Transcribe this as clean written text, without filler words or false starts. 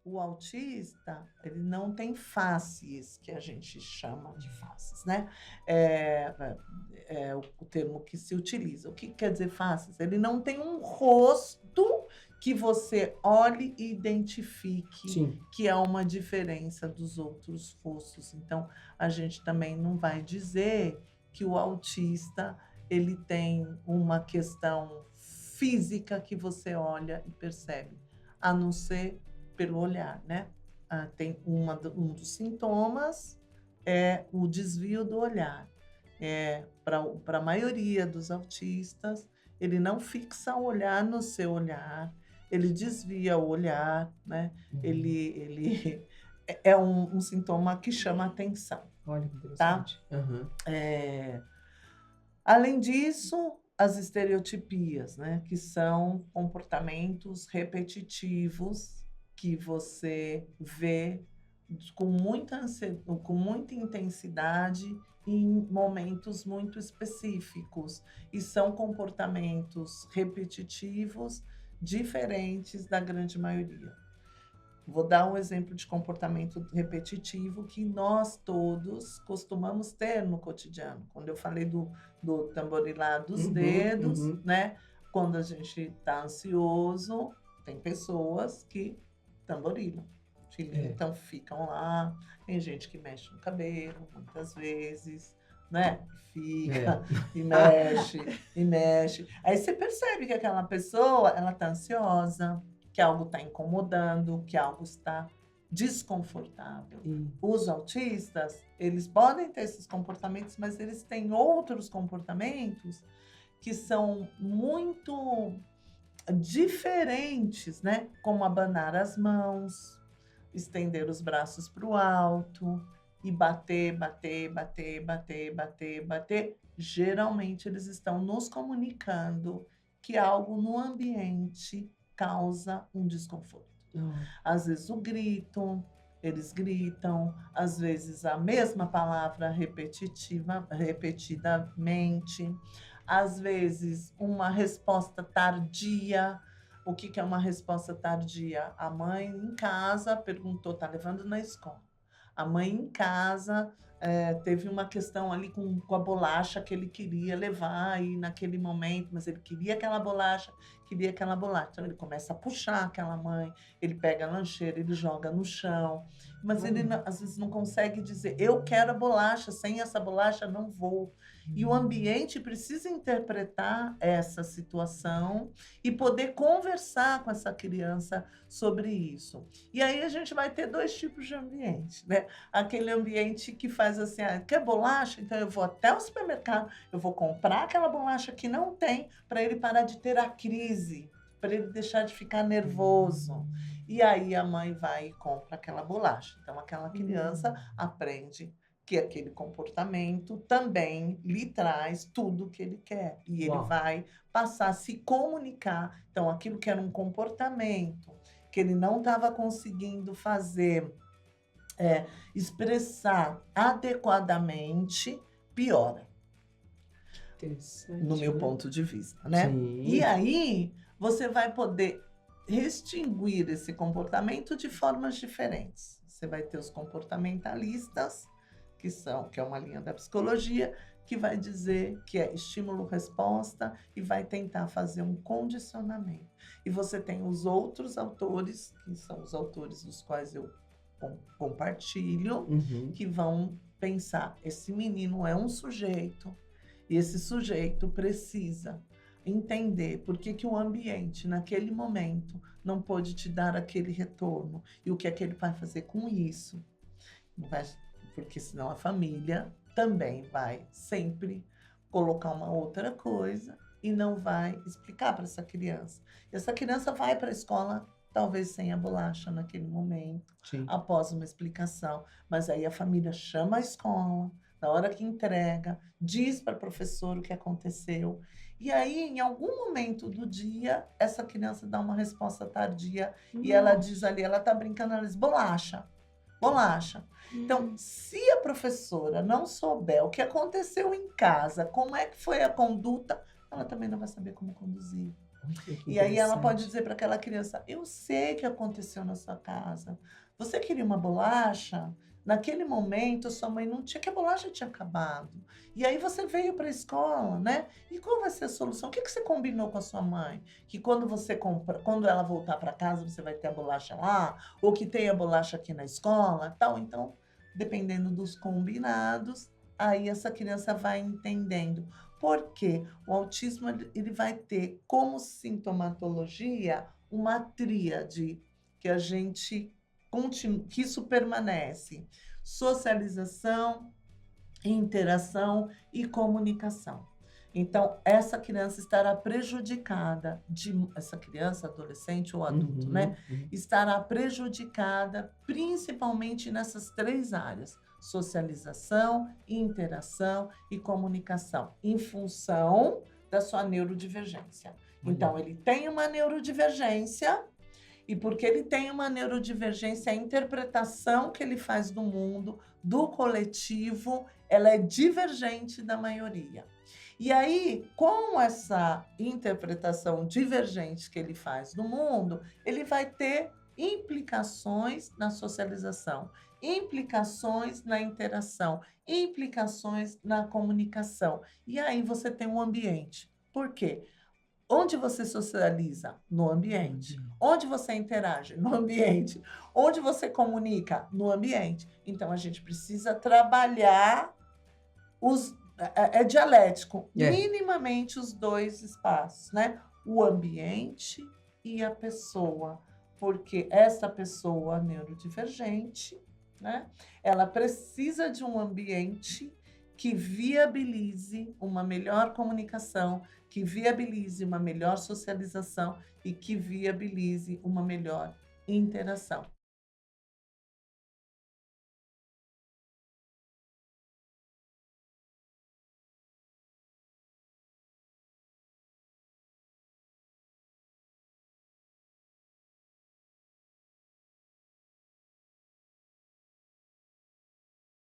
o autista, ele não tem faces, que a gente chama de faces, né? É, o termo que se utiliza. O que quer dizer faces? Ele não tem um rosto que você olhe e identifique Sim. que há uma diferença dos outros rostos. Então, a gente também não vai dizer que o autista ele tem uma questão física que você olha e percebe, a não ser pelo olhar, né? Tem um dos sintomas é o desvio do olhar. Para a maioria dos autistas, ele não fixa o olhar no seu olhar, ele desvia o olhar, né? Ele é um sintoma que chama atenção. Olha que Tá? interessante. Aham. Além disso, as estereotipias, né? Que são comportamentos repetitivos que você vê com muita intensidade em momentos muito específicos. E são comportamentos repetitivos diferentes da grande maioria. Vou dar um exemplo de comportamento repetitivo que nós todos costumamos ter no cotidiano. Quando eu falei do tamborilar dos dedos, né? Quando a gente está ansioso, tem pessoas que tamborilam. Então ficam lá, tem gente que mexe no cabelo, muitas vezes, né? Fica e mexe, e mexe. Aí você percebe que aquela pessoa, ela está ansiosa, que algo está incomodando, que algo está desconfortável. Os autistas, eles podem ter esses comportamentos, mas eles têm outros comportamentos que são muito diferentes, né? Como abanar as mãos, estender os braços para o alto e bater, bater, bater, bater, bater, bater. Geralmente eles estão nos comunicando que algo no ambiente causa um desconforto. Às vezes o grito, eles gritam, às vezes a mesma palavra repetidamente, às vezes uma resposta tardia. O que é uma resposta tardia? A mãe em casa perguntou, tá levando na escola. A mãe em casa teve uma questão ali com a bolacha que ele queria levar aí naquele momento, mas ele queria aquela bolacha. Então ele começa a puxar aquela mãe, ele pega a lancheira, ele joga no chão, mas ele às vezes não consegue dizer, eu quero a bolacha, sem essa bolacha não vou. E o ambiente precisa interpretar essa situação e poder conversar com essa criança sobre isso. E aí a gente vai ter dois tipos de ambiente, né? Aquele ambiente que faz assim, quer bolacha? Então eu vou até o supermercado, eu vou comprar aquela bolacha que não tem, para ele parar de ter a crise, para ele deixar de ficar nervoso. E aí a mãe vai e compra aquela bolacha. Então aquela criança aprende que aquele comportamento também lhe traz tudo o que ele quer. E ele vai passar a se comunicar. Então, aquilo que era um comportamento que ele não estava conseguindo fazer, expressar adequadamente, piora. Interessante. No meu ponto de vista, né? Sim. E aí, você vai poder extinguir esse comportamento de formas diferentes. Você vai ter os comportamentalistas, que é uma linha da psicologia, que vai dizer que é estímulo-resposta e vai tentar fazer um condicionamento. E você tem os outros autores, que são os autores dos quais eu compartilho, que vão pensar, esse menino é um sujeito, e esse sujeito precisa entender por que o ambiente, naquele momento, não pôde te dar aquele retorno. E o que é que ele vai fazer com isso? Porque senão a família também vai sempre colocar uma outra coisa e não vai explicar para essa criança. E essa criança vai para a escola, talvez sem a bolacha naquele momento, após uma explicação. Mas aí a família chama a escola, na hora que entrega, diz para o professor o que aconteceu. E aí, em algum momento do dia, essa criança dá uma resposta tardia e ela diz ali, ela está brincando, ela diz, bolacha. Bolacha. Então, se a professora não souber o que aconteceu em casa, como é que foi a conduta, ela também não vai saber como conduzir. Olha que E aí ela pode interessante. dizer para aquela criança: eu sei que aconteceu na sua casa. Você queria uma bolacha? Naquele momento, sua mãe não tinha, que a bolacha tinha acabado. E aí você veio para a escola, né? E qual vai ser a solução? O que que você combinou com a sua mãe? Que quando você compra, quando ela voltar para casa, você vai ter a bolacha lá, ou que tem a bolacha aqui na escola, tal. Então, dependendo dos combinados, aí essa criança vai entendendo. Por quê? O autismo ele vai ter como sintomatologia uma tríade que a gente que isso permanece: socialização, interação e comunicação. Então, essa criança estará prejudicada essa criança, adolescente ou adulto, né? Uhum, uhum. Estará prejudicada principalmente nessas três áreas: socialização, interação e comunicação, em função da sua neurodivergência. Olha. Então, ele tem uma neurodivergência e porque ele tem uma neurodivergência, a interpretação que ele faz do mundo, do coletivo, ela é divergente da maioria. E aí, com essa interpretação divergente que ele faz do mundo, ele vai ter implicações na socialização, implicações na interação, implicações na comunicação. E aí você tem um ambiente. Por quê? Onde você socializa? No No ambiente. ambiente. Onde você interage? No ambiente. Onde você comunica? No ambiente. Então a gente precisa trabalhar os é dialético, É. minimamente os dois espaços, né? O ambiente e a pessoa, porque essa pessoa neurodivergente, né? Ela precisa de um ambiente que viabilize uma melhor comunicação, que viabilize uma melhor socialização e que viabilize uma melhor interação.